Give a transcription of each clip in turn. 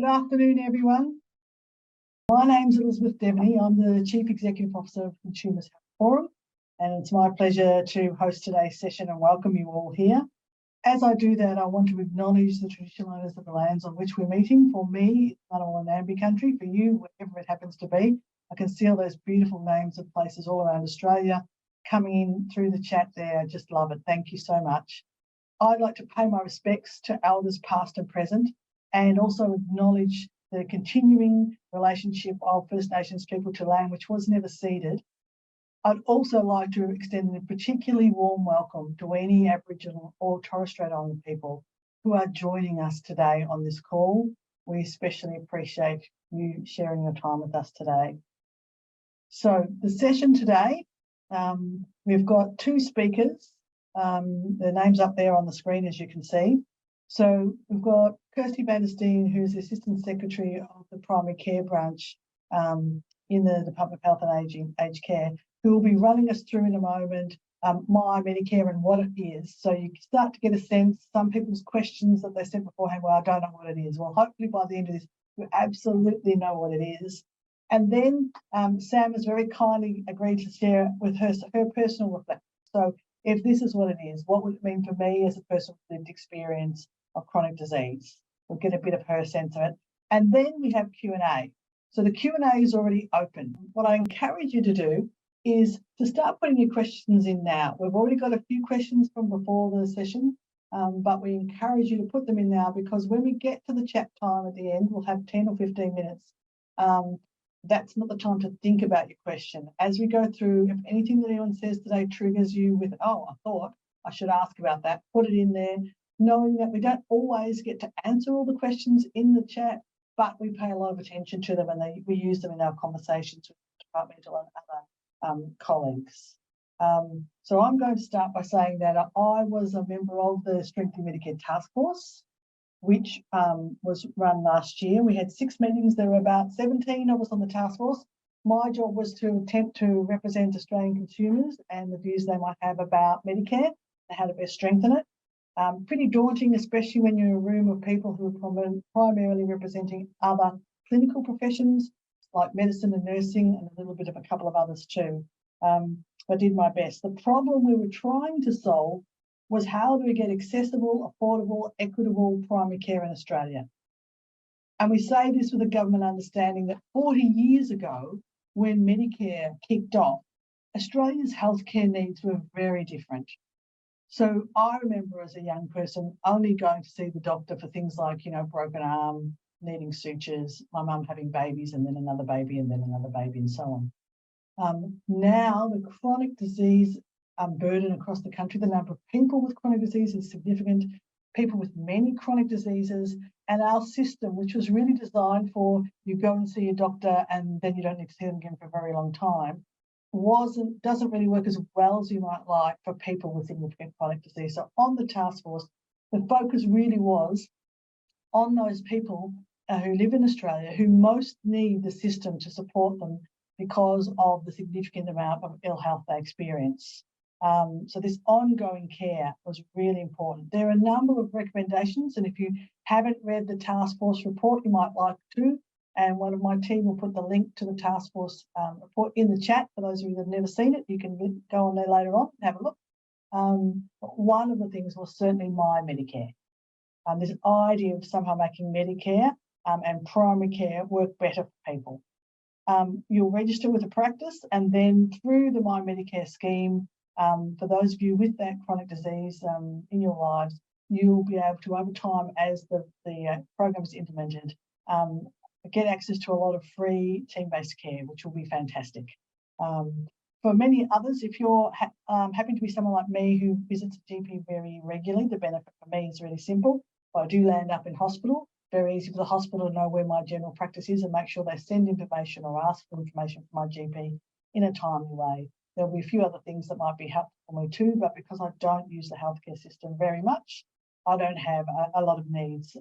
Good afternoon, everyone. My name's Elizabeth Deveny. I'm the Chief Executive Officer of Consumers Health Forum, and it's my pleasure to host today's session and welcome you all here. As I do that, I want to acknowledge the traditional owners of the lands on which we're meeting. For me, it's Ngunnawal and Ngambri country. For you, wherever it happens to be, I can see all those beautiful names of places all around Australia coming in through the chat there. I just love it. Thank you so much. I'd like to pay my respects to elders past and present, and also acknowledge the continuing relationship of First Nations people to land which was never ceded. I'd also like to extend a particularly warm welcome to any Aboriginal or Torres Strait Islander people who are joining us today on this call. We especially appreciate you sharing your time with us today. So the session today, we've got two speakers. Their names up there on the screen, as you can see. So we've got Kirsti Steen, who's the Assistant Secretary of the Primary Care Branch in the Department of Health and Aged Care, who will be running us through in a moment MyMedicare and what it is. So you start to get a sense, some people's questions that they sent beforehand, well, I don't know what it is. Well, hopefully by the end of this, you absolutely know what it is. And then Sam has very kindly agreed to share with her personal reflection. So if this is what it is, what would it mean for me as a person with lived experience of chronic disease? We'll get a bit of her sense of it. And then we have Q&A. So the Q&A is already open. What I encourage you to do is to start putting your questions in now. We've already got a few questions from before the session, but we encourage you to put them in now, because when we get to the chat time at the end, we'll have 10 or 15 minutes. That's not the time to think about your question. As we go through, if anything that anyone says today triggers you with, oh, I thought I should ask about that, put it in there, knowing that we don't always get to answer all the questions in the chat, but we pay a lot of attention to them and we use them in our conversations with departmental and other colleagues. So I'm going to start by saying that I was a member of the Strengthening Medicare Task Force, which was run last year. We had 6 meetings. There were about 17 of us on the task force. My job was to attempt to represent Australian consumers and the views they might have about Medicare and how to best strengthen it. Pretty daunting, especially when you're in a room of people who are primarily representing other clinical professions like medicine and nursing, and a little bit of a couple of others too. I did my best. The problem we were trying to solve was, how do we get accessible, affordable, equitable primary care in Australia? And we say this with a government understanding that 40 years ago, when Medicare kicked off, Australia's healthcare needs were very different. So I remember as a young person only going to see the doctor for things like, broken arm, needing sutures, my mum having babies and then another baby and then another baby and so on. Now the chronic disease burden across the country, the number of people with chronic disease is significant, people with many chronic diseases, and our system, which was really designed for you go and see a doctor and then you don't need to see them again for a very long time, doesn't really work as well as you might like for people with significant chronic disease. So on the task force, the focus really was on those people who live in Australia who most need the system to support them because of the significant amount of ill health they experience. So this ongoing care was really important. There are a number of recommendations, and if you haven't read the task force report, you might like to, and one of my team will put the link to the task force report in the chat. For those of you that have never seen it, you can go on there later on and have a look. But one of the things was certainly MyMedicare. This idea of somehow making Medicare and primary care work better for people. You'll register with a practice, and then through the MyMedicare scheme, for those of you with that chronic disease in your lives, you'll be able to, over time, as the program is implemented, get access to a lot of free team-based care, which will be fantastic. For many others, if you're happen to be someone like me who visits a GP very regularly, the benefit for me is really simple. If I do land up in hospital, very easy for the hospital to know where my general practice is and make sure they send information or ask for information from my GP in a timely way. There'll be a few other things that might be helpful for me too, but because I don't use the healthcare system very much, I don't have a lot of needs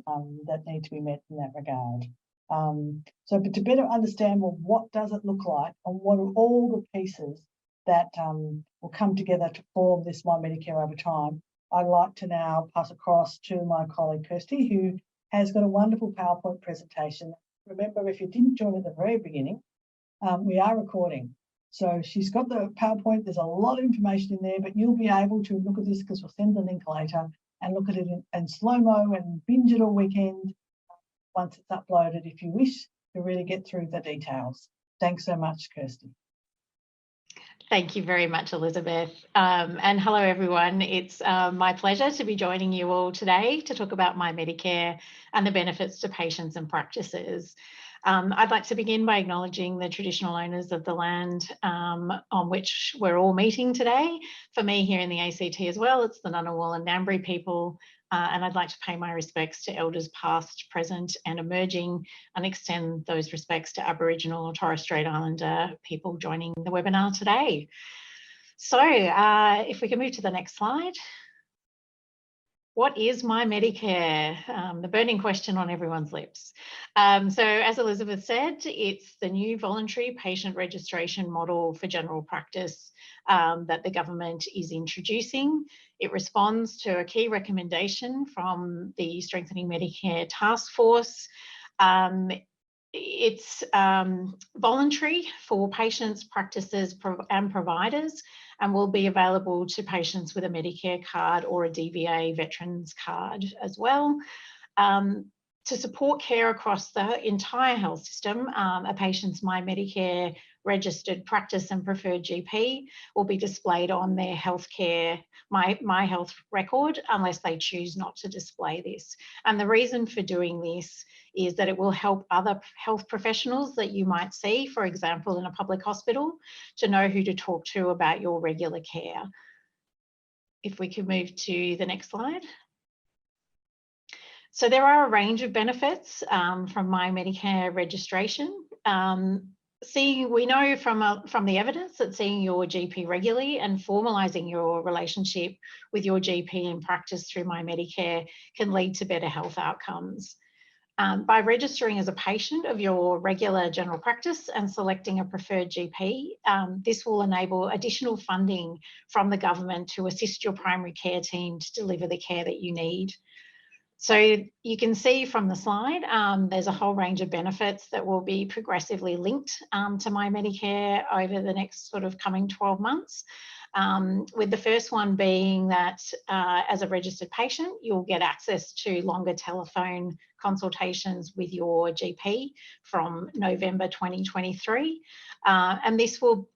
that need to be met in that regard. But to better understand, well, what does it look like and what are all the pieces that will come together to form this MyMedicare over time, I'd like to now pass across to my colleague Kirsti, who has got a wonderful PowerPoint presentation. Remember, if you didn't join at the very beginning, we are recording. So she's got the PowerPoint. There's a lot of information in there, but you'll be able to look at this because we'll send the link later and look at it in slow-mo and binge it all weekend once it's uploaded if you wish to really get through the details. Thanks so much, Kirsti. Thank you very much, Elizabeth. And hello, everyone. It's my pleasure to be joining you all today to talk about MyMedicare and the benefits to patients and practices. I'd like to begin by acknowledging the traditional owners of the land on which we're all meeting today. For me here in the ACT as well, it's the Ngunnawal and Ngambri people. And I'd like to pay my respects to elders past, present and emerging, and extend those respects to Aboriginal or Torres Strait Islander people joining the webinar today. So if we can move to the next slide. What is MyMedicare? The burning question on everyone's lips. So as Elizabeth said, it's the new voluntary patient registration model for general practice that the government is introducing. It responds to a key recommendation from the Strengthening Medicare Task Force. It's voluntary for patients, practices and providers, and will be available to patients with a Medicare card or a DVA veterans card as well. To support care across the entire health system, a patient's MyMedicare registered practice and preferred GP will be displayed on their healthcare My Health record unless they choose not to display this. And the reason for doing this is that it will help other health professionals that you might see, for example, in a public hospital, to know who to talk to about your regular care. If we could move to the next slide. So there are a range of benefits from MyMedicare registration. We know from the evidence that seeing your GP regularly and formalising your relationship with your GP in practice through MyMedicare can lead to better health outcomes. By registering as a patient of your regular general practice and selecting a preferred GP, this will enable additional funding from the government to assist your primary care team to deliver the care that you need. So you can see from the slide, there's a whole range of benefits that will be progressively linked to MyMedicare over the next sort of coming 12 months. With the first one being that as a registered patient, you'll get access to longer telephone consultations with your GP from November 2023. And this will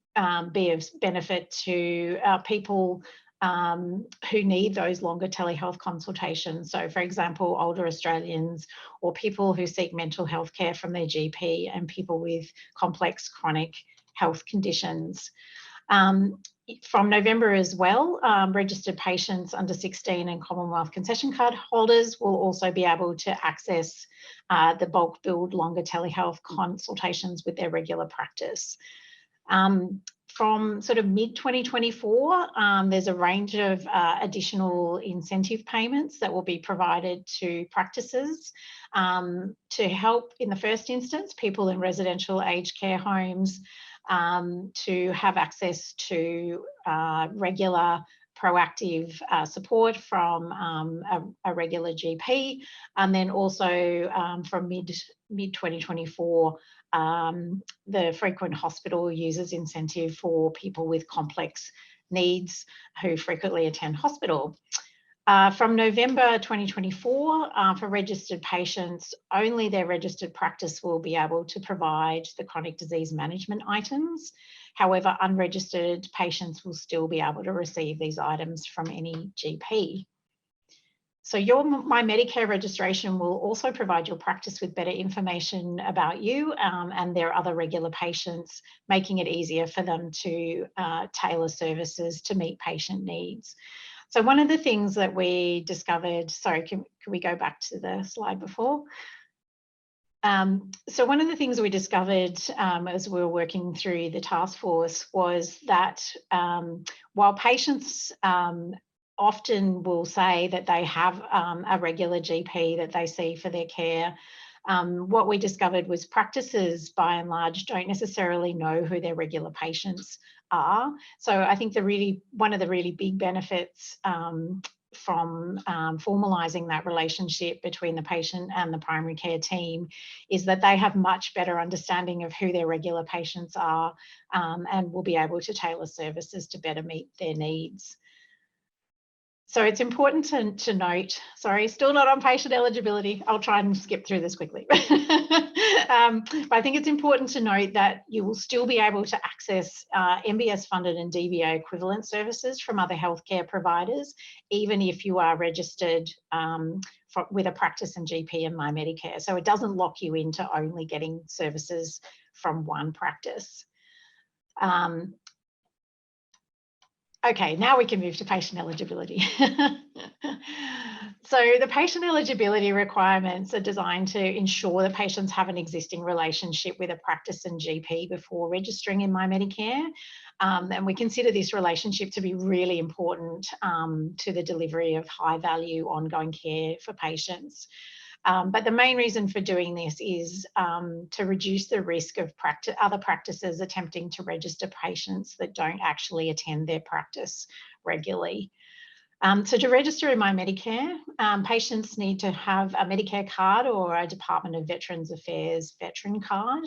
be of benefit to people who need those longer telehealth consultations. So for example, older Australians or people who seek mental health care from their GP and people with complex chronic health conditions. From November as well, registered patients under 16 and Commonwealth concession card holders will also be able to access the bulk billed longer telehealth consultations with their regular practice. From sort of mid-2024, there's a range of additional incentive payments that will be provided to practices to help, in the first instance, people in residential aged care homes to have access to regular proactive support from a regular GP, and then also from mid-2024, the frequent hospital users incentive for people with complex needs who frequently attend hospital. From November 2024, for registered patients, only their registered practice will be able to provide the chronic disease management items. However, unregistered patients will still be able to receive these items from any GP. So your MyMedicare registration will also provide your practice with better information about you and their other regular patients, making it easier for them to tailor services to meet patient needs. So one of the things that we discovered, sorry, can we go back to the slide before? So one of the things we discovered as we were working through the task force was that while patients often will say that they have a regular GP that they see for their care, what we discovered was practices by and large don't necessarily know who their regular patients are. So I think one of the really big benefits from formalising that relationship between the patient and the primary care team is that they have much better understanding of who their regular patients are, and will be able to tailor services to better meet their needs. So it's important to note, sorry, still not on patient eligibility. I'll try and skip through this quickly. But I think it's important to note that you will still be able to access MBS funded and DVA equivalent services from other healthcare providers, even if you are registered with a practice and GP and MyMedicare. So it doesn't lock you into only getting services from one practice. Okay, now we can move to patient eligibility. So the patient eligibility requirements are designed to ensure that patients have an existing relationship with a practice and GP before registering in MyMedicare. And we consider this relationship to be really important to the delivery of high value ongoing care for patients. But the main reason for doing this is to reduce the risk of other practices attempting to register patients that don't actually attend their practice regularly. So to register in MyMedicare, patients need to have a Medicare card or a Department of Veterans Affairs veteran card.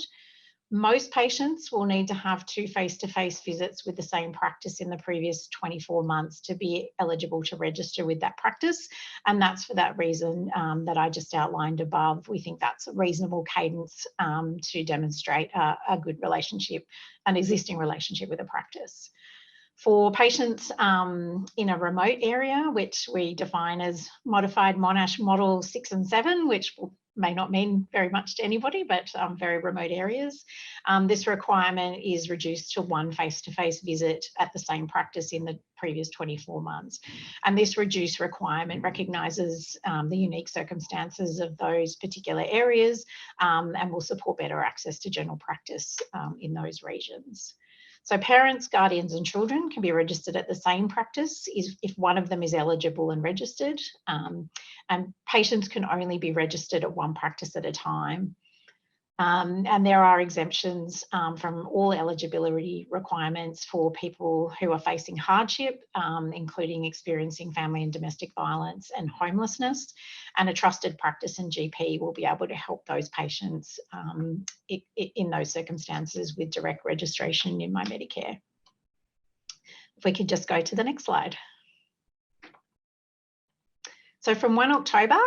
Most patients will need to have 2 face-to-face visits with the same practice in the previous 24 months to be eligible to register with that practice. And that's for that reason that I just outlined above. We think that's a reasonable cadence to demonstrate a good relationship, an existing relationship with a practice. For patients in a remote area, which we define as modified Monash model 6 and 7, which may not mean very much to anybody, but very remote areas, this requirement is reduced to 1 face-to-face visit at the same practice in the previous 24 months. And this reduced requirement recognises the unique circumstances of those particular areas and will support better access to general practice in those regions. So parents, guardians and children can be registered at the same practice if one of them is eligible and registered, and patients can only be registered at one practice at a time. And there are exemptions from all eligibility requirements for people who are facing hardship, including experiencing family and domestic violence and homelessness. And a trusted practice and GP will be able to help those patients in those circumstances with direct registration in MyMedicare. If we could just go to the next slide. So from 1 October,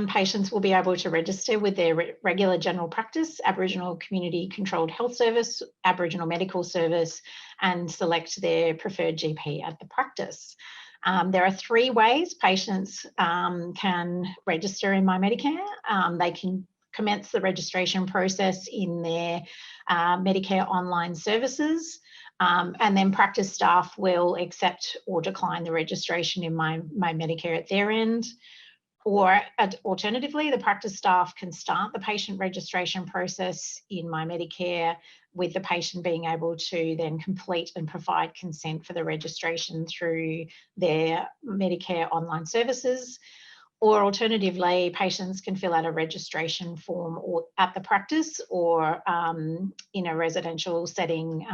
patients will be able to register with their regular general practice, Aboriginal Community Controlled Health Service, Aboriginal Medical Service, and select their preferred GP at the practice. There are 3 ways patients can register in MyMedicare. They can commence the registration process in their Medicare online services. And then practice staff will accept or decline the registration in MyMedicare at their end. Or alternatively, the practice staff can start the patient registration process in MyMedicare with the patient being able to then complete and provide consent for the registration through their Medicare online services. Or alternatively, patients can fill out a registration form or at the practice or in a residential setting.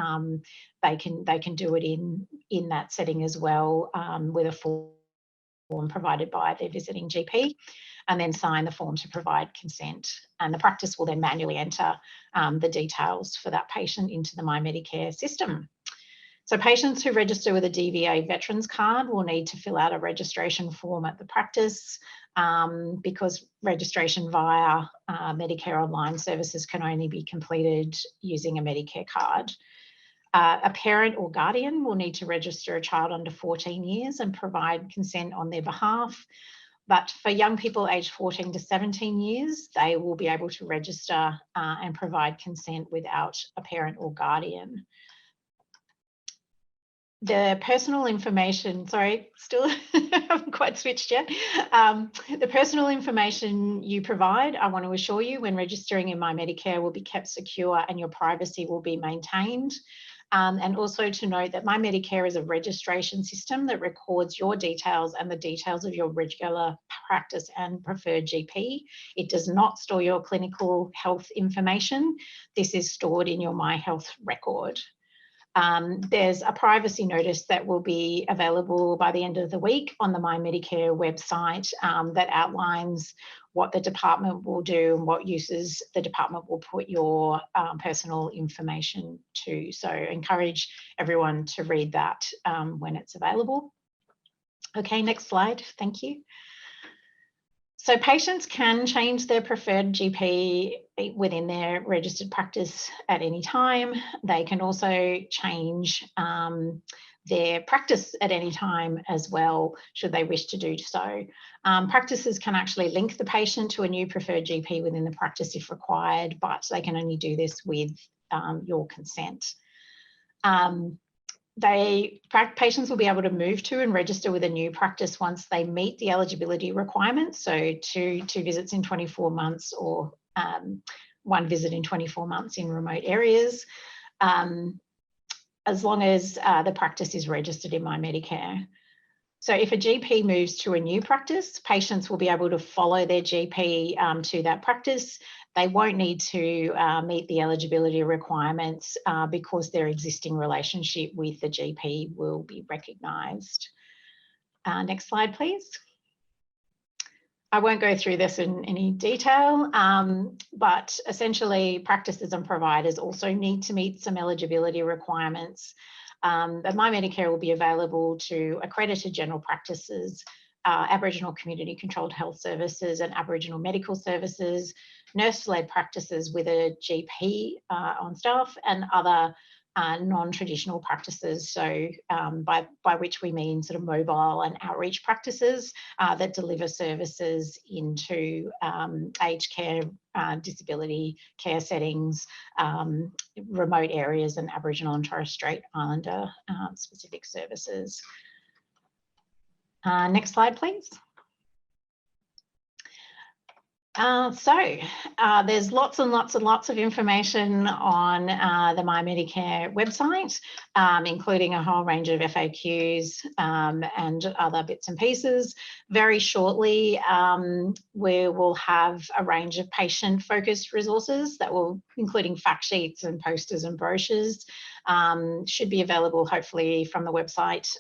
They can do it in that setting as well with a form provided by their visiting GP, and then sign the form to provide consent. And the practice will then manually enter the details for that patient into the MyMedicare system. So patients who register with a DVA veterans card will need to fill out a registration form at the practice because registration via Medicare online services can only be completed using a Medicare card. A parent or guardian will need to register a child under 14 years and provide consent on their behalf. But for young people aged 14 to 17 years, they will be able to register and provide consent without a parent or guardian. The personal information, sorry, still haven't quite switched yet. The personal information you provide, I want to assure you, when registering in MyMedicare will be kept secure and your privacy will be maintained. And also to note that MyMedicare is a registration system that records your details and the details of your regular practice and preferred GP. It does not store your clinical health information. This is stored in your MyHealth record. There's a privacy notice that will be available by the end of the week on the MyMedicare website that outlines what the department will do and what uses the department will put your personal information to. So I encourage everyone to read that when it's available. Okay, next slide. Thank you. So patients can change their preferred GP within their registered practice at any time. They can also change their practice at any time as well, should they wish to do so. Practices can actually link the patient to a new preferred GP within the practice if required, but they can only do this with your consent. Patients will be able to move to and register with a new practice once they meet the eligibility requirements, so two visits in 24 months or one visit in 24 months in remote areas, as long as the practice is registered in MyMedicare. So if a GP moves to a new practice, patients will be able to follow their GP to that practice. They won't need to meet the eligibility requirements because their existing relationship with the GP will be recognised. Next slide, please. I won't go through this in any detail, but essentially practices and providers also need to meet some eligibility requirements. But MyMedicare will be available to accredited general practices, Aboriginal community controlled health services and Aboriginal medical services, nurse-led practices with a GP on staff, and other non-traditional practices. So by which we mean sort of mobile and outreach practices that deliver services into aged care, disability care settings, remote areas, and Aboriginal and Torres Strait Islander specific services. Next slide, please. There's lots and lots of information on the MyMedicare website, including a whole range of FAQs and other bits and pieces. Very shortly, we will have a range of patient-focused resources that will, including fact sheets and posters and brochures, should be available hopefully from the website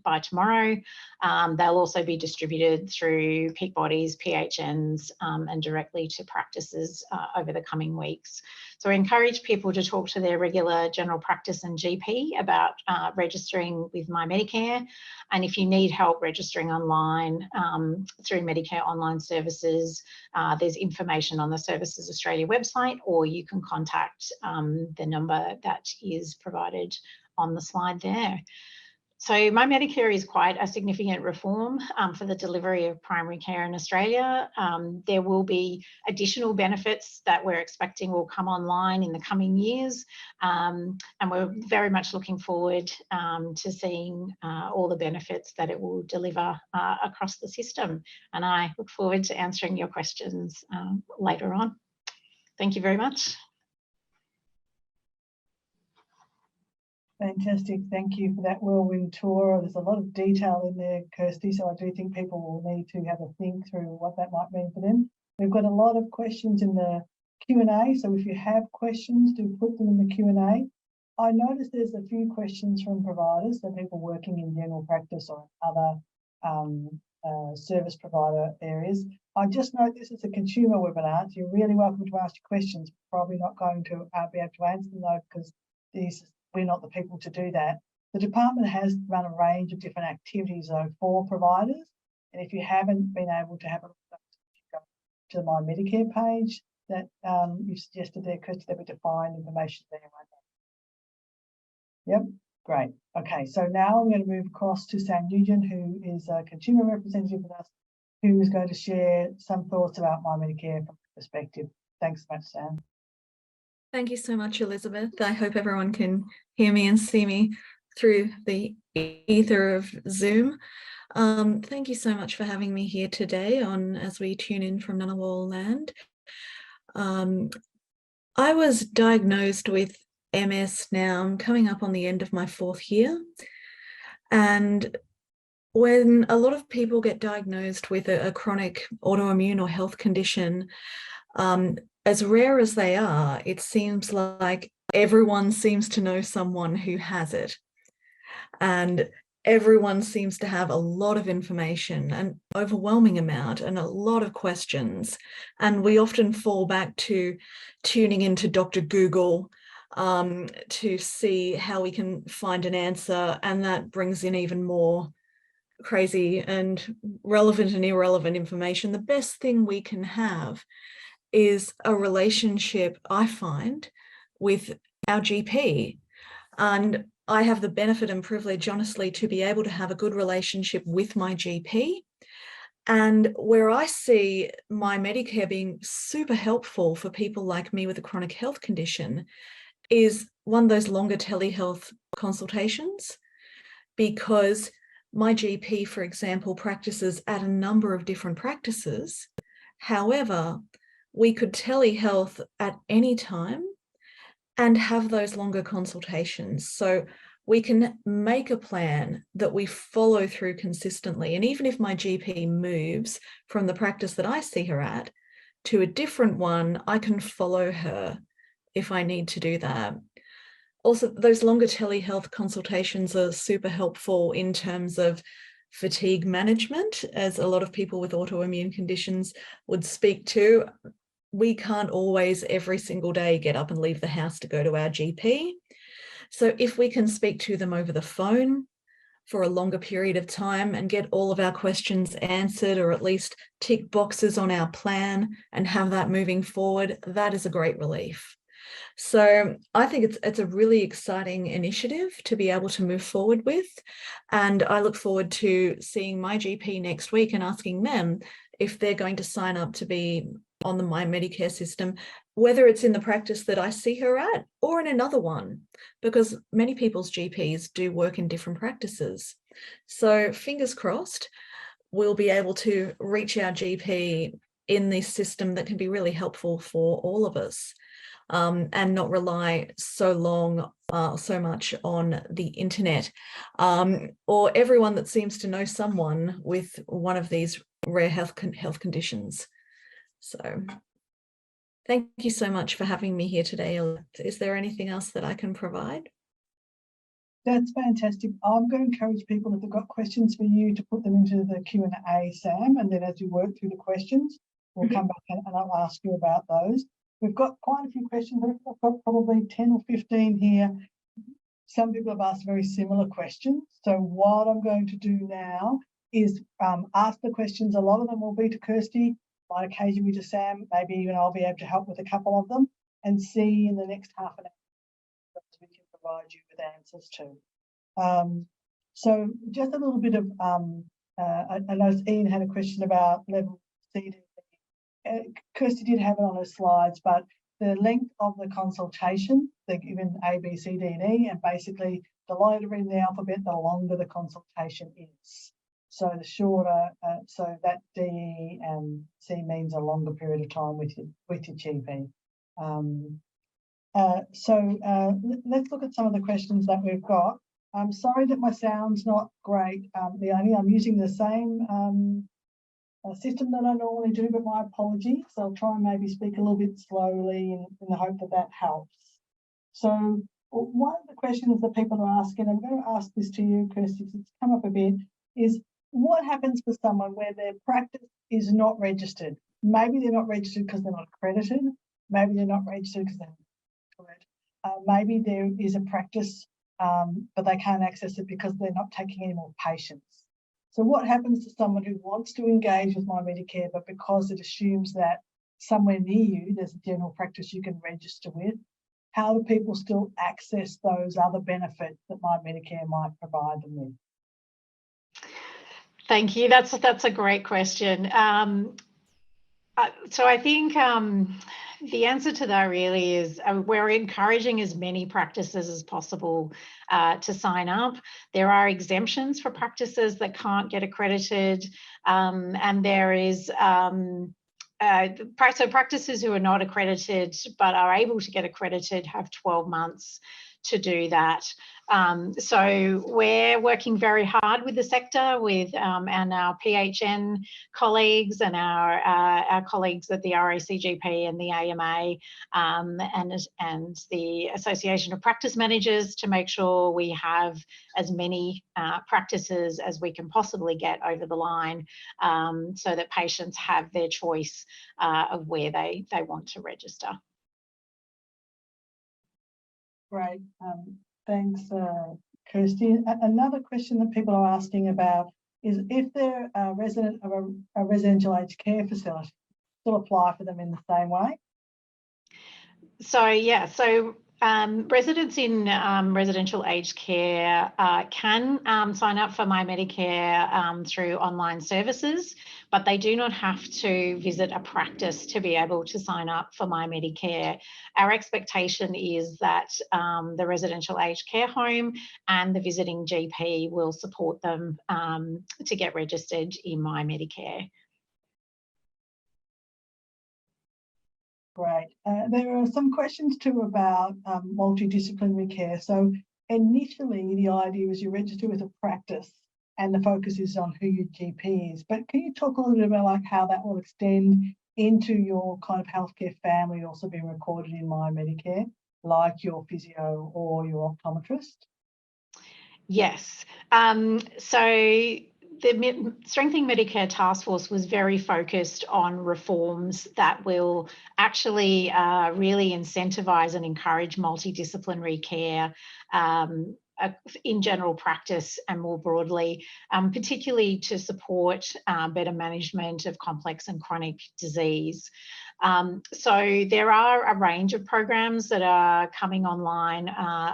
by tomorrow. They'll also be distributed through peak bodies, PHNs, and directly to practices over the coming weeks. So I encourage people to talk to their regular general practice and GP about registering with MyMedicare. And if you need help registering online through Medicare Online Services, there's information on the Services Australia website, or you can contact the number that is provided on the slide there. So MyMedicare is quite a significant reform for the delivery of primary care in Australia. There will be additional benefits that we're expecting will come online in the coming years, and we're very much looking forward to seeing all the benefits that it will deliver across the system. And I look forward to answering your questions later on. Thank you very much. Fantastic. Thank you for that whirlwind tour. There's a lot of detail in there, Kirsti, so I do think people will need to have a think through what that might mean for them. We've got a lot of questions in the Q&A, so if you have questions, do put them in the Q&A. I noticed there's a few questions from providers, so people working in general practice or other service provider areas. I just note this is a consumer webinar, so you're really welcome to ask your questions. Probably not going to be able to answer them though, because we're not the people to do that. The department has run a range of different activities though for providers, and if you haven't been able to have a look, go to the MyMedicare page that you suggested there, Kirsti, that we define information there right now. Yep, great. Okay, so now I'm going to move across to Sam Nugent, who is a consumer representative with us, who is going to share some thoughts about MyMedicare from perspective. Thanks so much, Sam. Thank you so much, Elizabeth. I hope everyone can hear me and see me through the ether of Zoom. Thank you so much for having me here today as we tune in from Ngunnawal land. I was diagnosed with MS now. I'm coming up on the end of my 4th year. And when a lot of people get diagnosed with a chronic autoimmune or health condition, as rare as they are, it seems like everyone seems to know someone who has it. And everyone seems to have a lot of information, an overwhelming amount, and a lot of questions. And we often fall back to tuning into Dr. Google to see how we can find an answer. And that brings in even more crazy and relevant and irrelevant information. The best thing we can have is a relationship, I find, with our GP. And I have the benefit and privilege, honestly, to be able to have a good relationship with my GP. And where I see MyMedicare being super helpful for people like me with a chronic health condition is one of those longer telehealth consultations, because my GP, for example, practices at a number of different practices. However, we could telehealth at any time and have those longer consultations. So we can make a plan that we follow through consistently. And even if my GP moves from the practice that I see her at to a different one, I can follow her if I need to do that. Also, those longer telehealth consultations are super helpful in terms of fatigue management, as a lot of people with autoimmune conditions would speak to. We can't always every single day get up and leave the house to go to our GP. So if we can speak to them over the phone for a longer period of time and get all of our questions answered, or at least tick boxes on our plan and have that moving forward, that is a great relief. So I think it's a really exciting initiative to be able to move forward with. And I look forward to seeing my GP next week and asking them if they're going to sign up to be on the MyMedicare system, whether it's in the practice that I see her at or in another one, because many people's GPs do work in different practices. So fingers crossed, we'll be able to reach our GP in this system that can be really helpful for all of us. And not rely so much on the internet, or everyone that seems to know someone with one of these rare health conditions. So thank you so much for having me here today. Is there anything else that I can provide? That's fantastic. I'm going to encourage people, if they've got questions for you, to put them into the Q&A, Sam, and then as you work through the questions, we'll come back and I'll ask you about those. We've got quite a few questions. I've got probably 10 or 15 here. Some people have asked very similar questions. So what I'm going to do now is ask the questions. A lot of them will be to Kirsti, might occasionally be to Sam, maybe even I'll be able to help with a couple of them, and see in the next half an hour that we can provide you with answers to. So just a little bit of, I know Steen had a question about level C. Kirsti did have it on her slides, but the length of the consultation, they're given A, B, C, D, and E, and basically the later in the alphabet, the longer the consultation is. So the shorter, so that D, E, and C means a longer period of time with your GP. Let's look at some of the questions that we've got. I'm sorry that my sound's not great, Leonie. I'm using the same system that I normally do, but my apologies. So I'll try and maybe speak a little bit slowly in the hope that that helps. So one of the questions that people are asking, I'm going to ask this to you, Kirsti, because it's come up a bit, is what happens for someone where their practice is not registered? Maybe they're not registered because they're not accredited. Maybe they're not registered because they're not accredited. Maybe there is a practice, but they can't access it because they're not taking any more patients. So what happens to someone who wants to engage with MyMedicare, but because it assumes that somewhere near you, there's a general practice you can register with? How do people still access those other benefits that MyMedicare might provide them with? Thank you. That's a great question. So I think the answer to that really is we're encouraging as many practices as possible to sign up. There are exemptions for practices that can't get accredited, and there is so practices who are not accredited but are able to get accredited have 12 months to do that. So we're working very hard with the sector, with and our PHN colleagues and our colleagues at the RACGP and the AMA and the Association of Practice Managers, to make sure we have as many practices as we can possibly get over the line, so that patients have their choice of where they want to register. Great. Thanks, Kirsti. Another question that people are asking about is if they're a resident of a residential aged care facility, still apply for them in the same way? So, yeah, so residents in residential aged care can sign up for MyMedicare through online services, but they do not have to visit a practice to be able to sign up for MyMedicare. Our expectation is that the residential aged care home and the visiting GP will support them to get registered in MyMedicare. Great. There are some questions too about multidisciplinary care. So initially, the idea was you register with a practice and the focus is on who your GP is. But can you talk a little bit about like how that will extend into your kind of healthcare family also being recorded in MyMedicare, like your physio or your optometrist? Yes. So the Strengthening Medicare Task Force was very focused on reforms that will actually really incentivise and encourage multidisciplinary care in general practice and more broadly, particularly to support better management of complex and chronic disease. So there are a range of programs that are coming online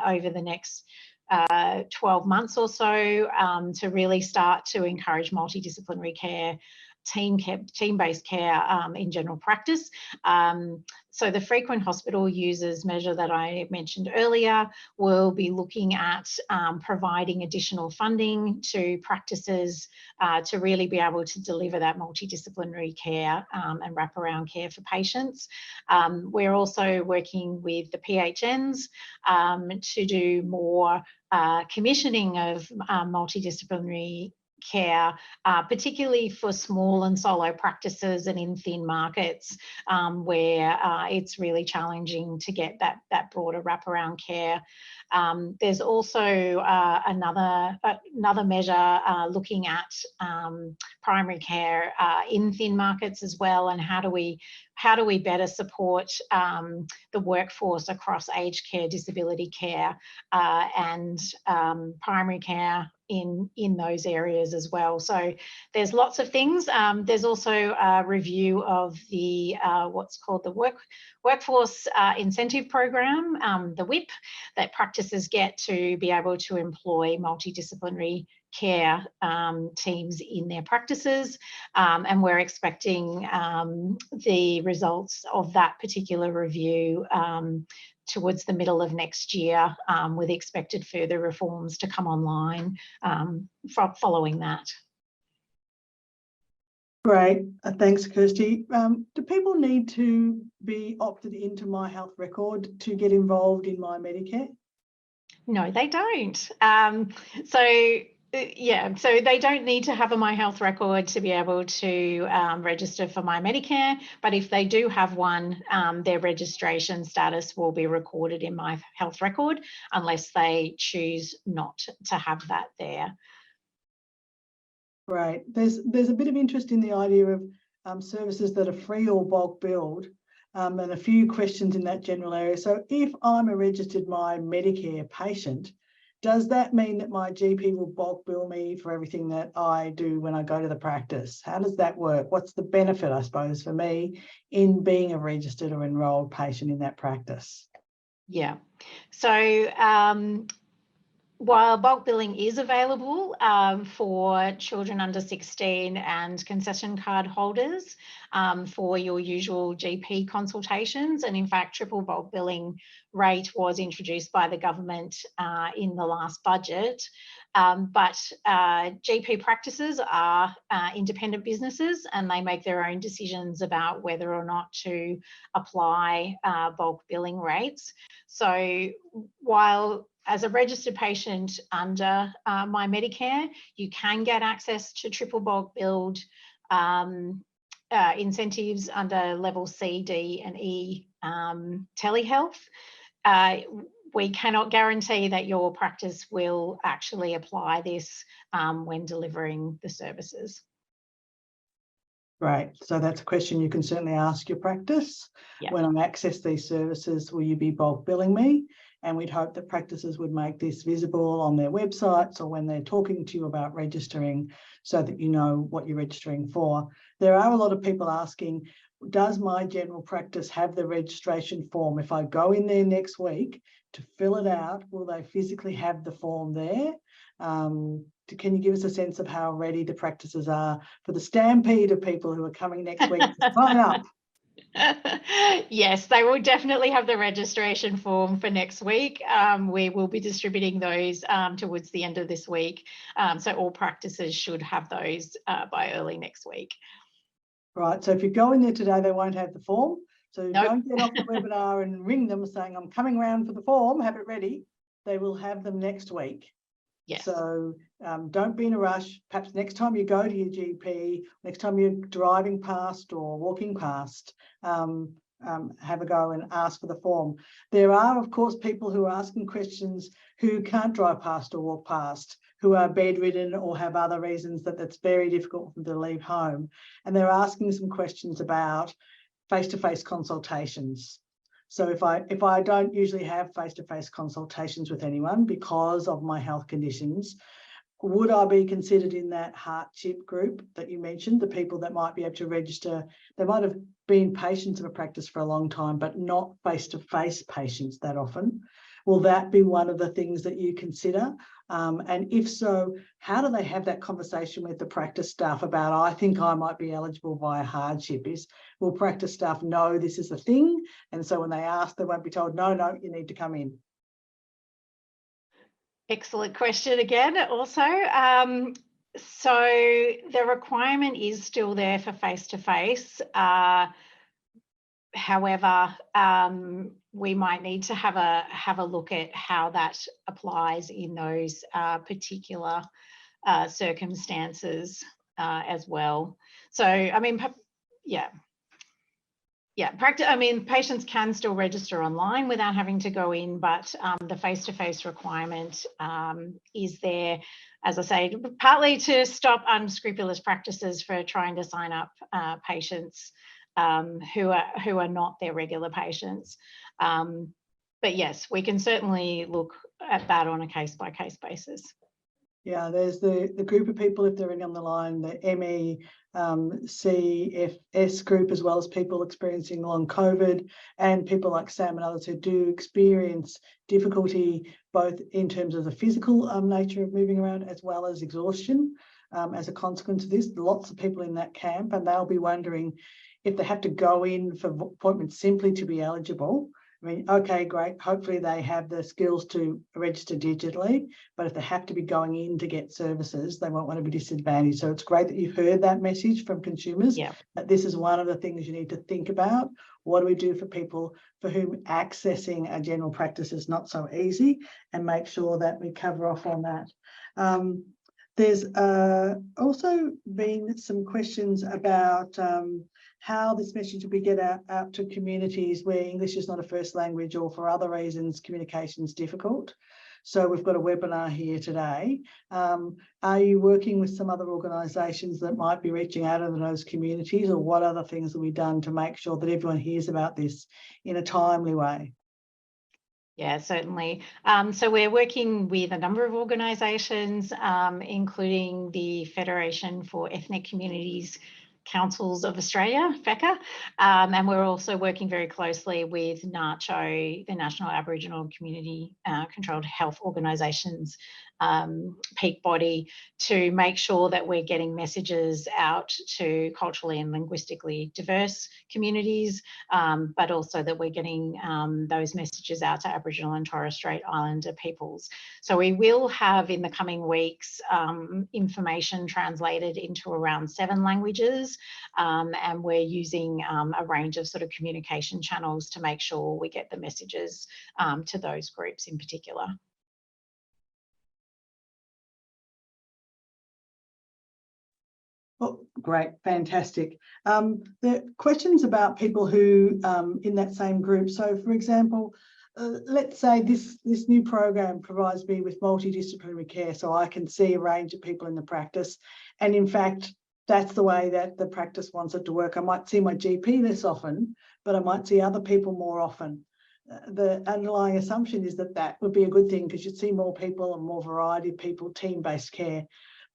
over the next 12 months or so to really start to encourage multidisciplinary care, team-based care in general practice. So the frequent hospital users measure that I mentioned earlier will be looking at providing additional funding to practices to really be able to deliver that multidisciplinary care and wraparound care for patients. We're also working with the PHNs to do more commissioning of multidisciplinary care, particularly for small and solo practices and in thin markets where it's really challenging to get that broader wraparound care. There's also another measure looking at primary care in thin markets as well, and how do we better support the workforce across aged care, disability care, and primary care in those areas as well. So there's lots of things. There's also a review of the what's called the Workforce Incentive Program, the WIP, that practices get to be able to employ multidisciplinary care teams in their practices, and we're expecting the results of that particular review towards the middle of next year, with expected further reforms to come online following that. Great, thanks, Kirsti. Do people need to be opted into My Health Record to get involved in MyMedicare? No, they don't. So they don't need to have a My Health Record to be able to register for MyMedicare, but if they do have one, their registration status will be recorded in My Health Record unless they choose not to have that there. Right. There's a bit of interest in the idea of services that are free or bulk billed, and a few questions in that general area. So if I'm a registered MyMedicare patient, does that mean that my GP will bulk bill me for everything that I do when I go to the practice? How does that work? What's the benefit, I suppose, for me in being a registered or enrolled patient in that practice? Yeah. So while bulk billing is available for children under 16 and concession card holders for your usual GP consultations, and in fact, triple bulk billing rate was introduced by the government in the last budget. But GP practices are independent businesses, and they make their own decisions about whether or not to apply bulk billing rates. So while as a registered patient under MyMedicare, you can get access to triple bulk billed incentives under level C, D and E telehealth. We cannot guarantee that your practice will actually apply this when delivering the services. Right, so that's a question you can certainly ask your practice. Yep. When I access these services, will you be bulk billing me? And we'd hope that practices would make this visible on their websites or when they're talking to you about registering, so that you know what you're registering for. There are a lot of people asking, does my general practice have the registration form? If I go in there next week to fill it out, will they physically have the form there? Can you give us a sense of how ready the practices are for the stampede of people who are coming next week to sign up? Yes, they will definitely have the registration form for next week. We will be distributing those towards the end of this week. So all practices should have those by early next week. Right, so if you go in there today, they won't have the form. So Nope. Don't get off the webinar and ring them saying, I'm coming round for the form, have it ready. They will have them next week. Yes. So don't be in a rush. Perhaps next time you go to your GP, next time you're driving past or walking past, have a go and ask for the form. There are, of course, people who are asking questions who can't drive past or walk past, who are bedridden or have other reasons that's very difficult for them to leave home. And they're asking some questions about face-to-face consultations. So if I don't usually have face-to-face consultations with anyone because of my health conditions, would I be considered in that hardship group that you mentioned, the people that might be able to register? They might have been patients of a practice for a long time, but not face-to-face patients that often. Will that be one of the things that you consider? And if so, how do they have that conversation with the practice staff about, I think I might be eligible via hardship? Will practice staff know this is a thing? And so when they ask, they won't be told, no, you need to come in. Excellent question again also. So the requirement is still there for face-to-face. However, we might need to have a look at how that applies in those particular circumstances as well. So, I mean, patients can still register online without having to go in, but the face-to-face requirement is there, as I say, partly to stop unscrupulous practices for trying to sign up patients who are not their regular patients. But yes, we can certainly look at that on a case-by-case basis. Yeah, there's the group of people, if they're any on the line, the MECFS group, as well as people experiencing long COVID, and people like Sam and others who do experience difficulty both in terms of the physical nature of moving around as well as exhaustion as a consequence of this. Lots of people in that camp, and they'll be wondering if they have to go in for appointments simply to be eligible. I mean, okay, great. Hopefully they have the skills to register digitally, but if they have to be going in to get services, they won't want to be disadvantaged. So it's great that you've heard that message from consumers. Yeah. That this is one of the things you need to think about. What do we do for people for whom accessing a general practice is not so easy, and make sure that we cover off on that. There's also been some questions about how this message will be get out to communities where English is not a first language, or for other reasons communication is difficult. So we've got a webinar here today. Are you working with some other organisations that might be reaching out into those communities, or what other things will be done to make sure that everyone hears about this in a timely way? Yeah, certainly. So we're working with a number of organisations, including the Federation for Ethnic Communities Councils of Australia, FECA, and we're also working very closely with NACCHO, the National Aboriginal Community Controlled Health Organisations peak body, to make sure that we're getting messages out to culturally and linguistically diverse communities, but also that we're getting those messages out to Aboriginal and Torres Strait Islander peoples. So we will have in the coming weeks information translated into around 7 languages, and we're using a range of sort of communication channels to make sure we get the messages to those groups in particular. Oh, great, fantastic. The questions about people who in that same group. So, for example, let's say this new program provides me with multidisciplinary care, so I can see a range of people in the practice. And in fact, that's the way that the practice wants it to work. I might see my GP less often, but I might see other people more often. The underlying assumption is that that would be a good thing because you'd see more people and more variety of people, team-based care.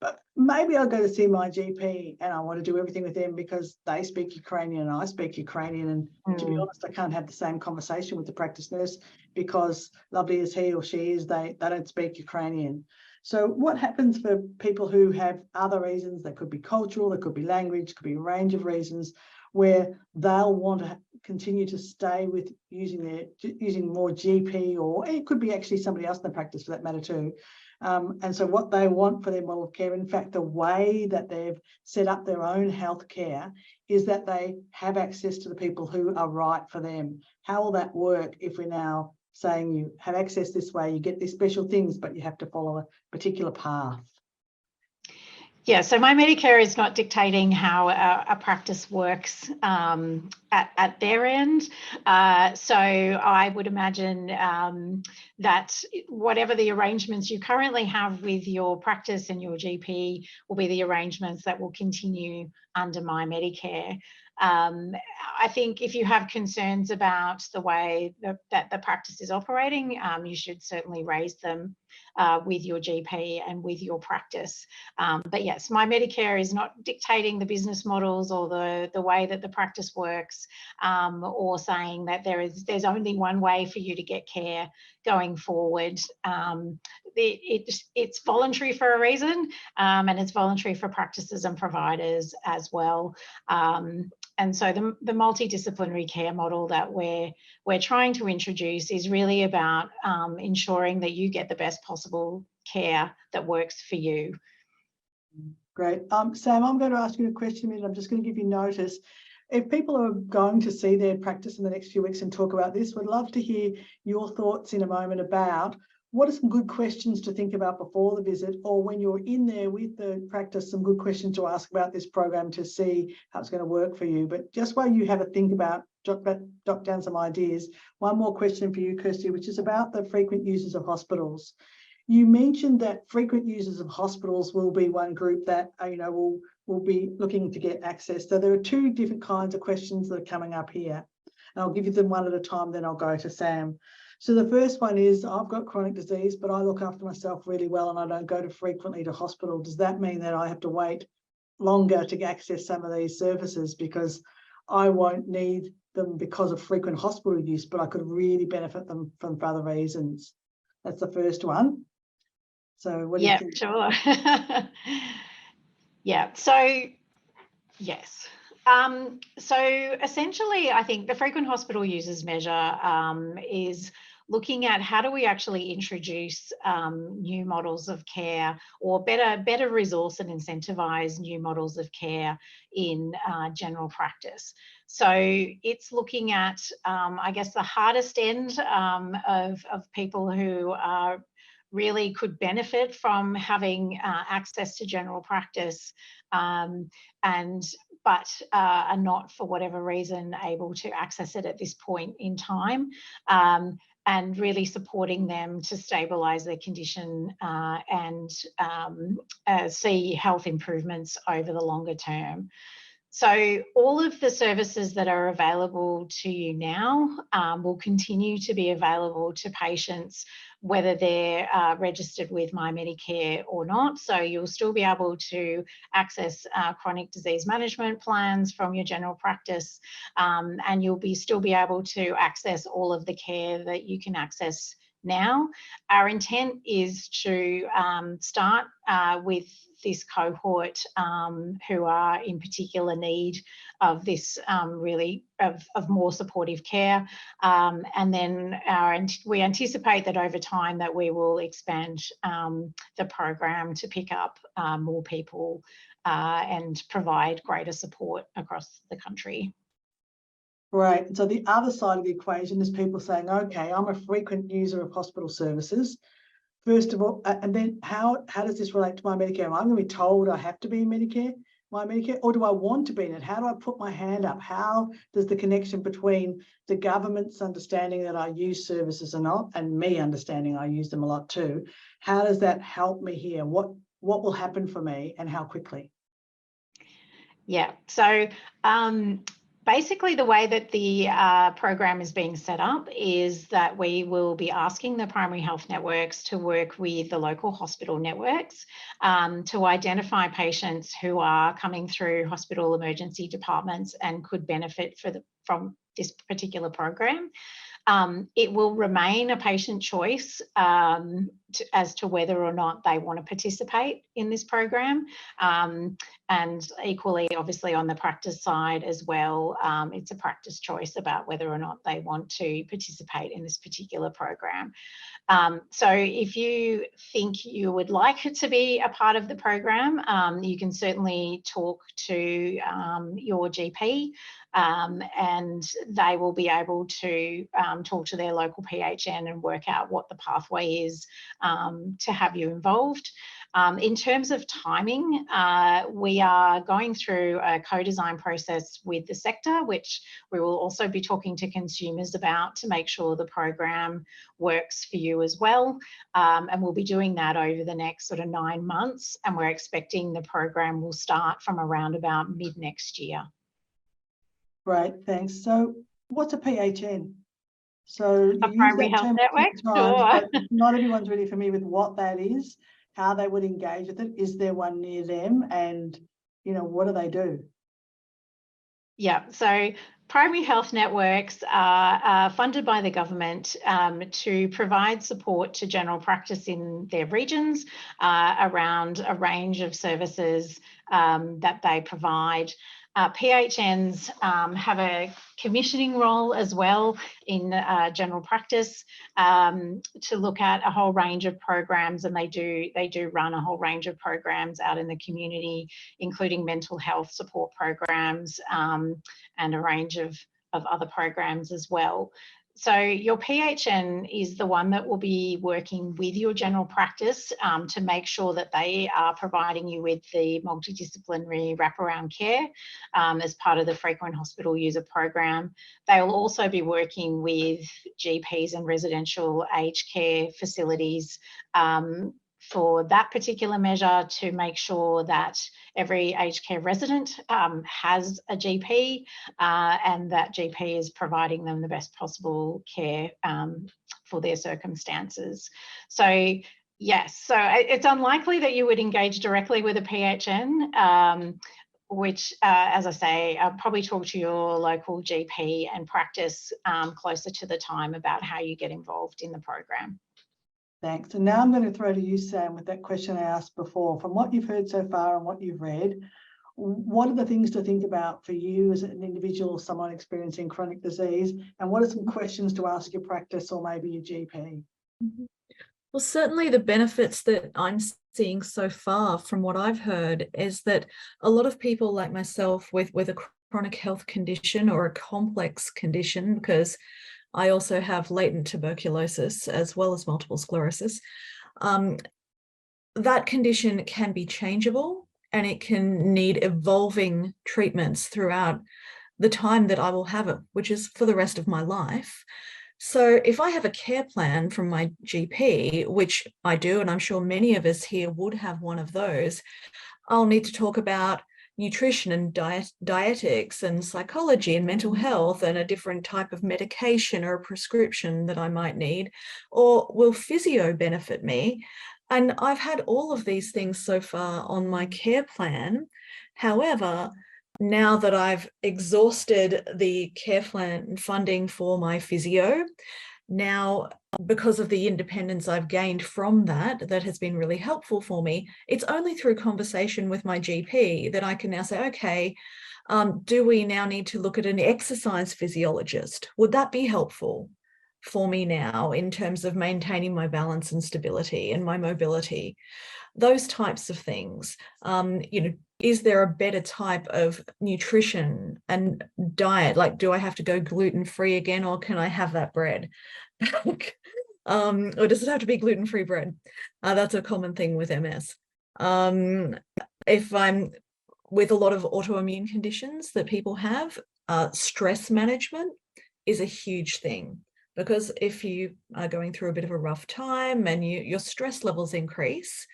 But maybe I'll go to see my GP and I want to do everything with them because they speak Ukrainian and I speak Ukrainian. And to be honest, I can't have the same conversation with the practice nurse because lovely as he or she is, they don't speak Ukrainian. So what happens for people who have other reasons? They could be cultural, they could be language, could be a range of reasons where they'll want to continue to stay with using more GP, or it could be actually somebody else in the practice for that matter too. And so what they want for their model of care, in fact, the way that they've set up their own healthcare is that they have access to the people who are right for them. How will that work if we're now saying you have access this way, you get these special things, but you have to follow a particular path? Yeah, so MyMedicare is not dictating how a practice works at their end. So I would imagine that whatever the arrangements you currently have with your practice and your GP will be the arrangements that will continue under MyMedicare. I think if you have concerns about the way that the practice is operating, you should certainly raise them with your GP and with your practice. But yes, MyMedicare is not dictating the business models or the way that the practice works, or saying that there's only one way for you to get care going forward. It's voluntary for a reason, and it's voluntary for practices and providers as well. And so the multidisciplinary care model that we're trying to introduce is really about ensuring that you get the best possible care that works for you. Great. Sam, I'm going to ask you a question, and I'm just going to give you notice. If people are going to see their practice in the next few weeks and talk about this, would love to hear your thoughts in a moment about what are some good questions to think about before the visit, or when you're in there with the practice, some good questions to ask about this program to see how it's going to work for you. But just while you have a think about, jot down some ideas, one more question for you, Kirsti, which is about the frequent users of hospitals. You mentioned that frequent users of hospitals will be one group that will be looking to get access. So there are 2 different kinds of questions that are coming up here. And I'll give you them one at a time, then I'll go to Sam. So the first one is, I've got chronic disease, but I look after myself really well and I don't go frequently to hospital. Does that mean that I have to wait longer to access some of these services because I won't need them because of frequent hospital use, but I could really benefit them for other reasons? That's the first one. So what do you think? Sure. Yeah, so yes. So essentially, I think the frequent hospital users measure is looking at how do we actually introduce new models of care, or better resource and incentivize new models of care in general practice. So it's looking at, I guess, the hardest end of people who really could benefit from having access to general practice, but are not, for whatever reason, able to access it at this point in time, and really supporting them to stabilise their condition and see health improvements over the longer term. So all of the services that are available to you now will continue to be available to patients whether they're registered with MyMedicare or not. So you'll still be able to access chronic disease management plans from your general practice, and you'll still be able to access all of the care that you can access now. Our intent is to start with this cohort who are in particular need of this really of more supportive care, and then we anticipate that over time that we will expand the program to pick up more people and provide greater support across the country. Right. And so the other side of the equation is people saying, okay, I'm a frequent user of hospital services. First of all, and then how does this relate to MyMedicare? Am I going to be told I have to be in MyMedicare, or do I want to be in it? How do I put my hand up? How does the connection between the government's understanding that I use services or not, and me understanding I use them a lot too, how does that help me here? What will happen for me and how quickly? Yeah, so basically the way that the program is being set up is that we will be asking the primary health networks to work with the local hospital networks to identify patients who are coming through hospital emergency departments and could benefit from this particular program. It will remain a patient choice as to whether or not they want to participate in this program. And equally, obviously, on the practice side as well, it's a practice choice about whether or not they want to participate in this particular program. So if you think you would like it to be a part of the program, you can certainly talk to your GP, and they will be able to talk to their local PHN and work out what the pathway is to have you involved. In terms of timing, we are going through a co-design process with the sector, which we will also be talking to consumers about to make sure the program works for you as well. And we'll be doing that over the next sort of 9 months, and we're expecting the program will start from around about mid next year. Great, thanks. So what's a PHN? So a primary health network, sure. But not everyone's really familiar with what that is, how they would engage with it. Is there one near them? And, you know, what do they do? Yeah, so primary health networks are funded by the government to provide support to general practice in their regions around a range of services that they provide. PHNs have a commissioning role as well in general practice to look at a whole range of programs, and they do run a whole range of programs out in the community, including mental health support programs and a range of other programs as well. So your PHN is the one that will be working with your general practice to make sure that they are providing you with the multidisciplinary wraparound care as part of the frequent hospital user program. They will also be working with GPs and residential aged care facilities for that particular measure to make sure that every aged care resident has a GP and that GP is providing them the best possible care for their circumstances. So yes, so it's unlikely that you would engage directly with a PHN, which, as I say, I'll probably talk to your local GP and practice closer to the time about how you get involved in the program. Thanks. And now I'm going to throw to you, Sam, with that question I asked before. From what you've heard so far and what you've read, what are the things to think about for you as an individual, someone experiencing chronic disease? And what are some questions to ask your practice or maybe your GP? Well, certainly the benefits that I'm seeing so far from what I've heard is that a lot of people like myself with a chronic health condition or a complex condition, because I also have latent tuberculosis as well as multiple sclerosis. That condition can be changeable and it can need evolving treatments throughout the time that I will have it, which is for the rest of my life. So if I have a care plan from my GP, which I do, and I'm sure many of us here would have one of those, I'll need to talk about, nutrition and dietetics and psychology and mental health and a different type of medication or a prescription that I might need? Or will physio benefit me? And I've had all of these things so far on my care plan. However, now that I've exhausted the care plan funding for my physio, now, because of the independence I've gained from that has been really helpful for me, it's only through conversation with my GP that I can now say, okay, do we now need to look at an exercise physiologist? Would that be helpful for me now in terms of maintaining my balance and stability and my mobility? Those types of things. Is there a better type of nutrition and diet? Like, do I have to go gluten-free again, or can I have that bread? Or does it have to be gluten-free bread? That's a common thing with MS. If I'm with a lot of autoimmune conditions that people have, stress management is a huge thing, because if you are going through a bit of a rough time and your stress levels increase,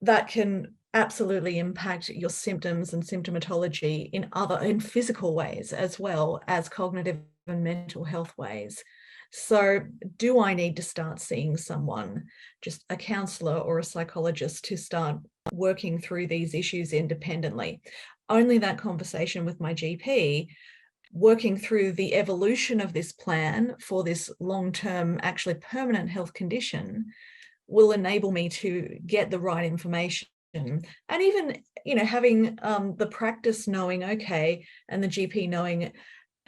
that can absolutely impact your symptoms and symptomatology in physical ways, as well as cognitive and mental health ways. So do I need to start seeing someone, just a counsellor or a psychologist, to start working through these issues independently? Only that conversation with my GP, working through the evolution of this plan for this long-term, actually permanent health condition, will enable me to get the right information. And even, having the practice knowing, okay, and the GP knowing,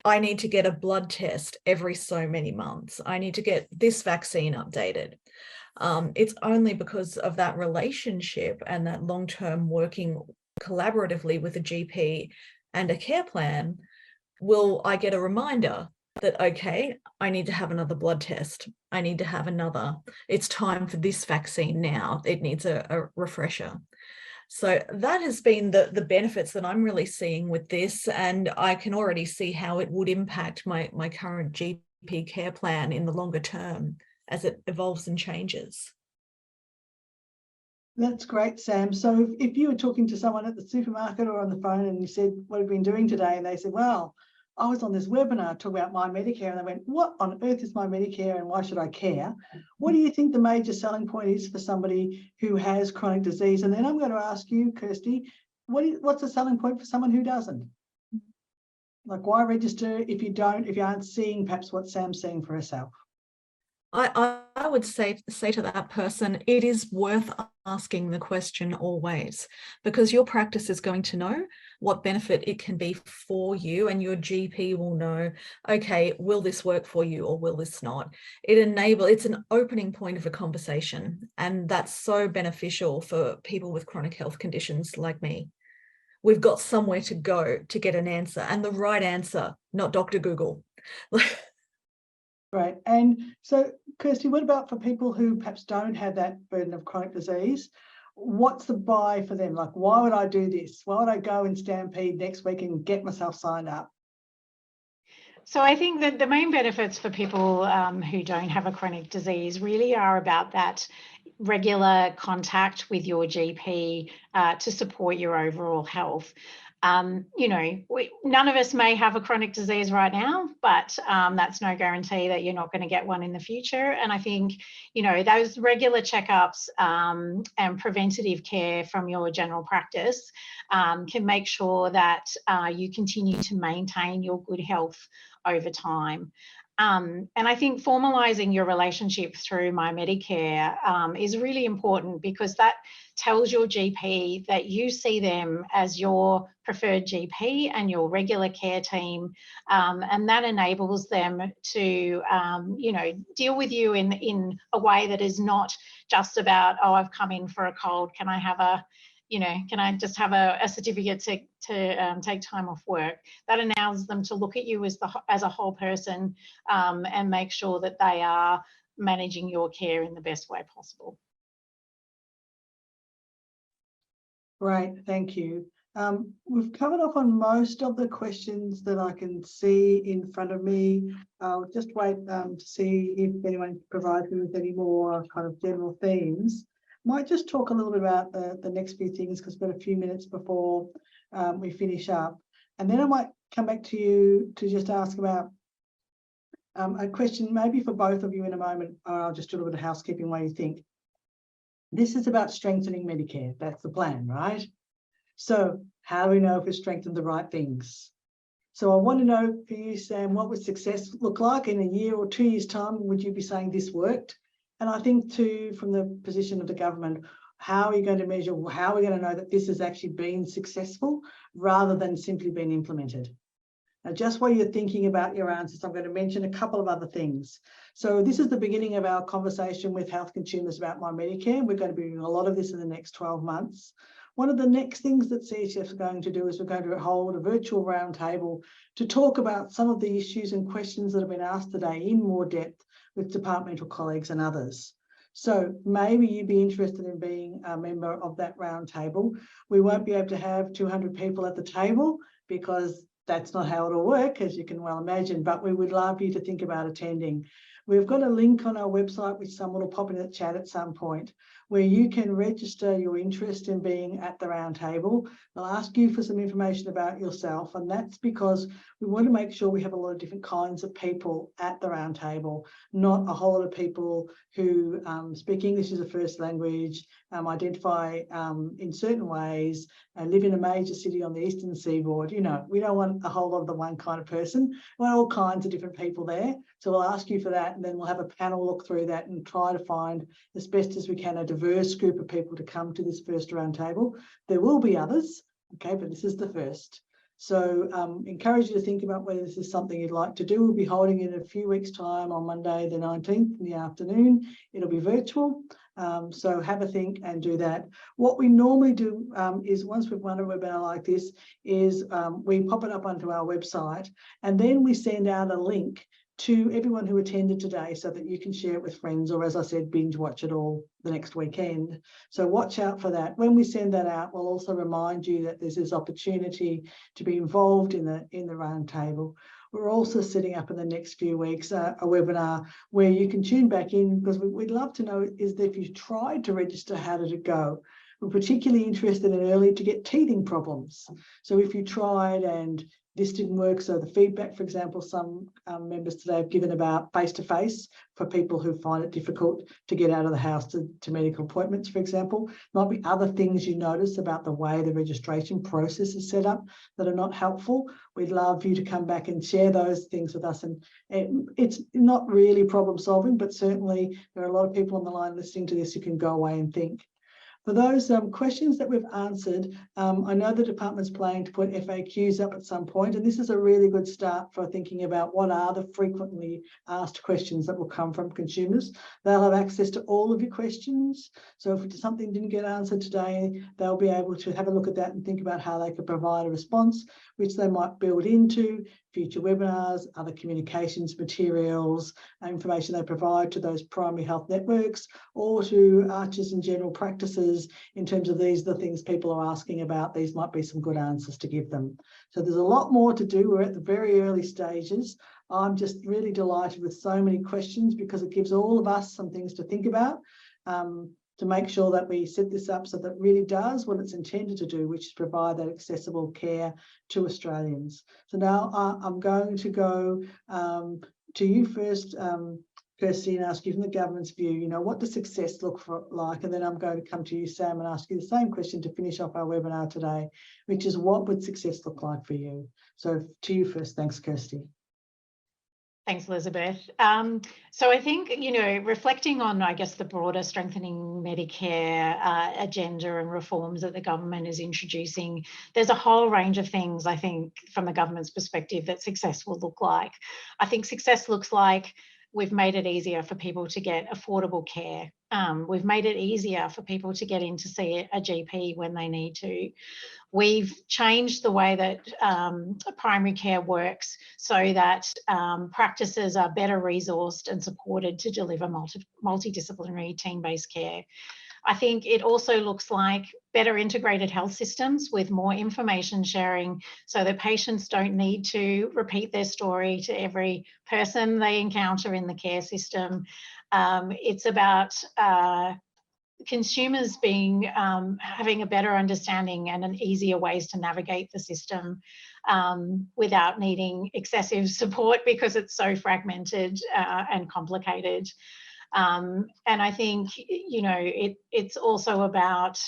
I need to get a blood test every so many months. I need to get this vaccine updated. It's only because of that relationship and that long-term working collaboratively with a GP and a care plan will I get a reminder that, okay, I need to have another blood test. I need to have another. It's time for this vaccine now. It needs a refresher. So that has been the benefits that I'm really seeing with this. And I can already see how it would impact my current GP care plan in the longer term as it evolves and changes. That's great, Sam. So if you were talking to someone at the supermarket or on the phone and you said, what have you been doing today? And they said, well, I was on this webinar talking about MyMedicare, and they went, what on earth is MyMedicare and why should I care? What do you think the major selling point is for somebody who has chronic disease? And then I'm going to ask you, Kirsti, what's the selling point for someone who doesn't? Like, why register if you aren't seeing perhaps what Sam's seeing for herself? I would say to that person, it is worth asking the question always, because your practice is going to know what benefit it can be for you, and your GP will know, okay, will this work for you or will this not? It's an opening point of a conversation, and that's so beneficial for people with chronic health conditions like me. We've got somewhere to go to get an answer, and the right answer, not Dr. Google. Right. And so, Kirsti, what about for people who perhaps don't have that burden of chronic disease? What's the buy for them? Like, why would I do this? Why would I go and Stampede next week and get myself signed up? So I think that the main benefits for people who don't have a chronic disease really are about that regular contact with your GP to support your overall health. None of us may have a chronic disease right now, but that's no guarantee that you're not going to get one in the future. And I think, those regular checkups and preventative care from your general practice can make sure that you continue to maintain your good health over time. And I think formalising your relationship through MyMedicare is really important, because that tells your GP that you see them as your preferred GP and your regular care team, and that enables them to, deal with you in a way that is not just about, oh, I've come in for a cold, can I just have a certificate to take time off work? That allows them to look at you as a whole person and make sure that they are managing your care in the best way possible. Great, thank you. We've covered off on most of the questions that I can see in front of me. I'll just wait to see if anyone provides me with any more kind of general themes. Might just talk a little bit about the next few things, because we've got a few minutes before we finish up. And then I might come back to you to just ask about a question maybe for both of you in a moment, or I'll just do a little bit of housekeeping while you think. This is about strengthening Medicare. That's the plan, right? So how do we know if we've strengthened the right things? So I want to know for you, Sam, what would success look like in a year or 2 years' time? Would you be saying this worked? And I think too, from the position of the government, how are you going to measure, how are we going to know that this has actually been successful rather than simply been implemented? Now, just while you're thinking about your answers, I'm going to mention a couple of other things. So this is the beginning of our conversation with health consumers about MyMedicare. We're going to be doing a lot of this in the next 12 months. One of the next things that CHF is going to do is we're going to hold a virtual roundtable to talk about some of the issues and questions that have been asked today in more depth with departmental colleagues and others. So maybe you'd be interested in being a member of that roundtable. We won't be able to have 200 people at the table because that's not how it'll work, as you can well imagine, but we would love you to think about attending. We've got a link on our website, which someone will pop in the chat at some point, where you can register your interest in being at the roundtable. They'll ask you for some information about yourself, and that's because we want to make sure we have a lot of different kinds of people at the roundtable, not a whole lot of people who speak English as a first language, identify in certain ways, live in a major city on the eastern seaboard. You know, we don't want a whole lot of the one kind of person. We want all kinds of different people there. So we'll ask you for that, and then we'll have a panel look through that and try to find, as best as we can, a diverse group of people to come to this first roundtable. There will be others, okay, but this is the first. So encourage you to think about whether this is something you'd like to do. We'll be holding it in a few weeks' time on Monday the 19th in the afternoon. It'll be virtual. So have a think and do that. What we normally do is, once we've run a webinar like this, is we pop it up onto our website, and then we send out a link to everyone who attended today so that you can share it with friends, or, as I said, binge watch it all the next weekend. So watch out for that. When we send that out, we'll also remind you that there's this opportunity to be involved in the roundtable. We're also setting up in the next few weeks a webinar where you can tune back in, because we'd love to know is that if you tried to register, how did it go? We're particularly interested in early to get teething problems. So if you tried and this didn't work, so the feedback, for example, some members today have given about face-to-face for people who find it difficult to get out of the house to medical appointments, for example. Might be other things you notice about the way the registration process is set up that are not helpful. We'd love you to come back and share those things with us. And it's not really problem solving, but certainly there are a lot of people on the line listening to this who can go away and think. For those questions that we've answered, I know the department's planning to put FAQs up at some point, and this is a really good start for thinking about what are the frequently asked questions that will come from consumers. They'll have access to all of your questions. So if something didn't get answered today, they'll be able to have a look at that and think about how they could provide a response, which they might build into future webinars, other communications materials, information they provide to those primary health networks, or to Archers and general practices in terms of these are the things people are asking about. These might be some good answers to give them. So there's a lot more to do. We're at the very early stages. I'm just really delighted with so many questions, because it gives all of us some things to think about, to make sure that we set this up so that it really does what it's intended to do, which is provide that accessible care to Australians. So now I'm going to go to you first, Kirsti, and ask you from the government's view, you know, what does success look like? And then I'm going to come to you, Sam, and ask you the same question to finish off our webinar today, which is what would success look like for you? So to you first. Thanks, Kirsti. Thanks, Elizabeth. So I think, you know, reflecting on, I guess, the broader strengthening Medicare agenda and reforms that the government is introducing, there's a whole range of things, I think, from the government's perspective that success will look like. I think success looks like we've made it easier for people to get affordable care. We've made it easier for people to get in to see a GP when they need to. We've changed the way that primary care works so that practices are better resourced and supported to deliver multidisciplinary team-based care. I think it also looks like better integrated health systems with more information sharing so that patients don't need to repeat their story to every person they encounter in the care system. It's about consumers having a better understanding and an easier ways to navigate the system without needing excessive support because it's so fragmented and complicated. And I think, it's also about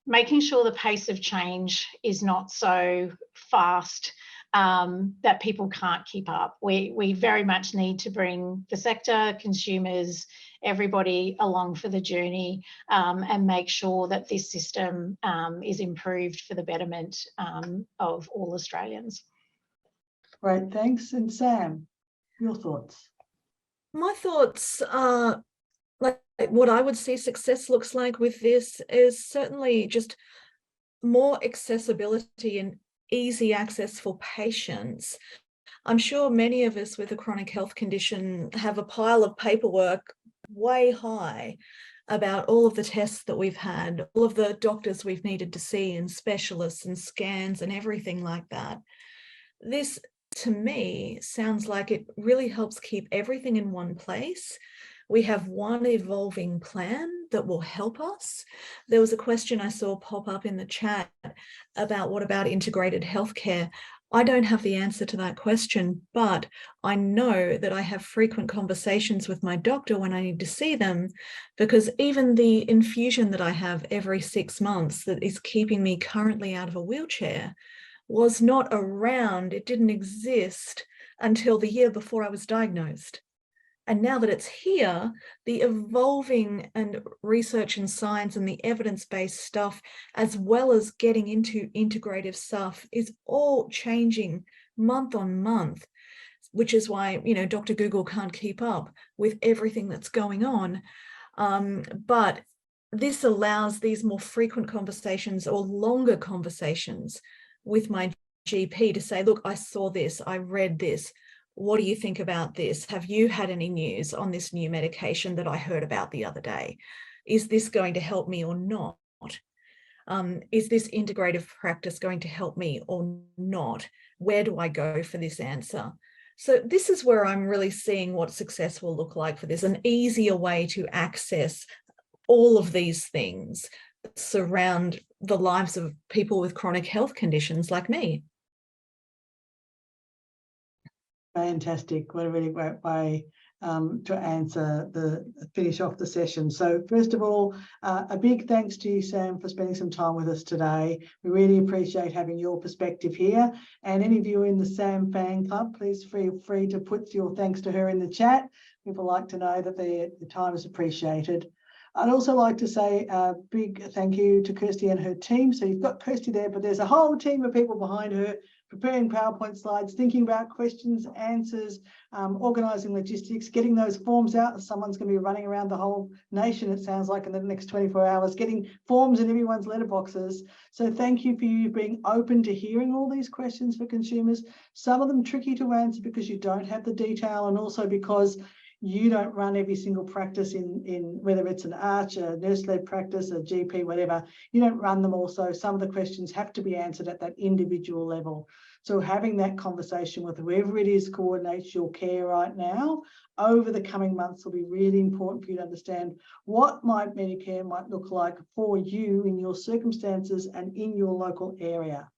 making sure the pace of change is not so fast that people can't keep up. We very much need to bring the sector, consumers, everybody along for the journey and make sure that this system is improved for the betterment of all Australians. Great, thanks. And Sam, your thoughts? My thoughts are, like, what I would see success looks like with this is certainly just more accessibility and easy access for patients. I'm sure many of us with a chronic health condition have a pile of paperwork way high about all of the tests that we've had, all of the doctors we've needed to see and specialists and scans and everything like that. This, to me, sounds like it really helps keep everything in one place. We have one evolving plan that will help us. There was a question I saw pop up in the chat about what about integrated healthcare. I don't have the answer to that question, but I know that I have frequent conversations with my doctor when I need to see them, because even the infusion that I have every 6 months that is keeping me currently out of a wheelchair was not around. It didn't exist until the year before I was diagnosed. And now that it's here, the evolving and research and science and the evidence-based stuff, as well as getting into integrative stuff, is all changing month on month, which is why, Dr. Google can't keep up with everything that's going on. But this allows these more frequent conversations or longer conversations with my GP to say, look, I saw this, I read this. What do you think about this? Have you had any news on this new medication that I heard about the other day? Is this going to help me or not? Is this integrative practice going to help me or not? Where do I go for this answer? So this is where I'm really seeing what success will look like for this, an easier way to access all of these things that surround the lives of people with chronic health conditions like me. Fantastic. What a really great way to finish off the session. So first of all, a big thanks to you, Sam, for spending some time with us today. We really appreciate having your perspective here. And any of you in the Sam fan club, please feel free to put your thanks to her in the chat. People like to know that the time is appreciated. I'd also like to say a big thank you to Kirsti and her team. So you've got Kirsti there, but there's a whole team of people behind her preparing PowerPoint slides, thinking about questions, answers, organising logistics, getting those forms out. Someone's going to be running around the whole nation, it sounds like, in the next 24 hours, getting forms in everyone's letterboxes. So thank you for you being open to hearing all these questions for consumers. Some of them tricky to answer because you don't have the detail, and also because you don't run every single practice in whether it's an ARCH, a nurse-led practice, a GP, whatever. You don't run them all, so some of the questions have to be answered at that individual level. So having that conversation with whoever it is coordinates your care right now over the coming months will be really important for you to understand what MyMedicare might look like for you in your circumstances and in your local area.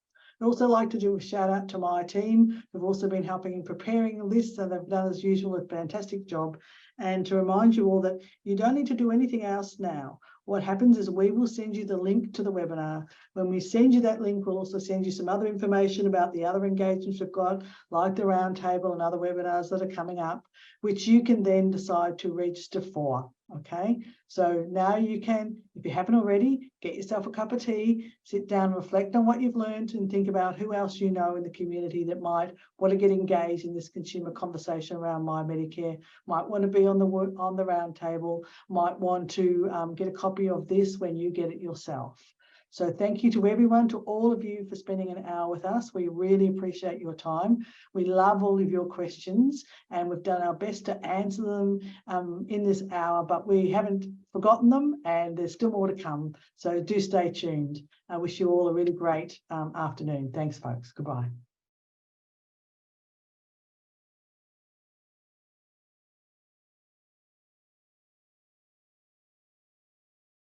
I'd also like to do a shout out to my team who've also been helping in preparing the list, and they've done, as usual, a fantastic job. And to remind you all that you don't need to do anything else now. What happens is we will send you the link to the webinar. When we send you that link, we'll also send you some other information about the other engagements we've got, like the roundtable and other webinars that are coming up, which you can then decide to register for. Okay, so now you can, if you haven't already, get yourself a cup of tea, sit down, reflect on what you've learned, and think about who else you know in the community that might want to get engaged in this consumer conversation around MyMedicare, might want to be on the round table, might want to get a copy of this when you get it yourself. So thank you to everyone, to all of you for spending an hour with us. We really appreciate your time. We love all of your questions, and we've done our best to answer them in this hour, but we haven't forgotten them, and there's still more to come. So do stay tuned. I wish you all a really great afternoon. Thanks, folks. Goodbye.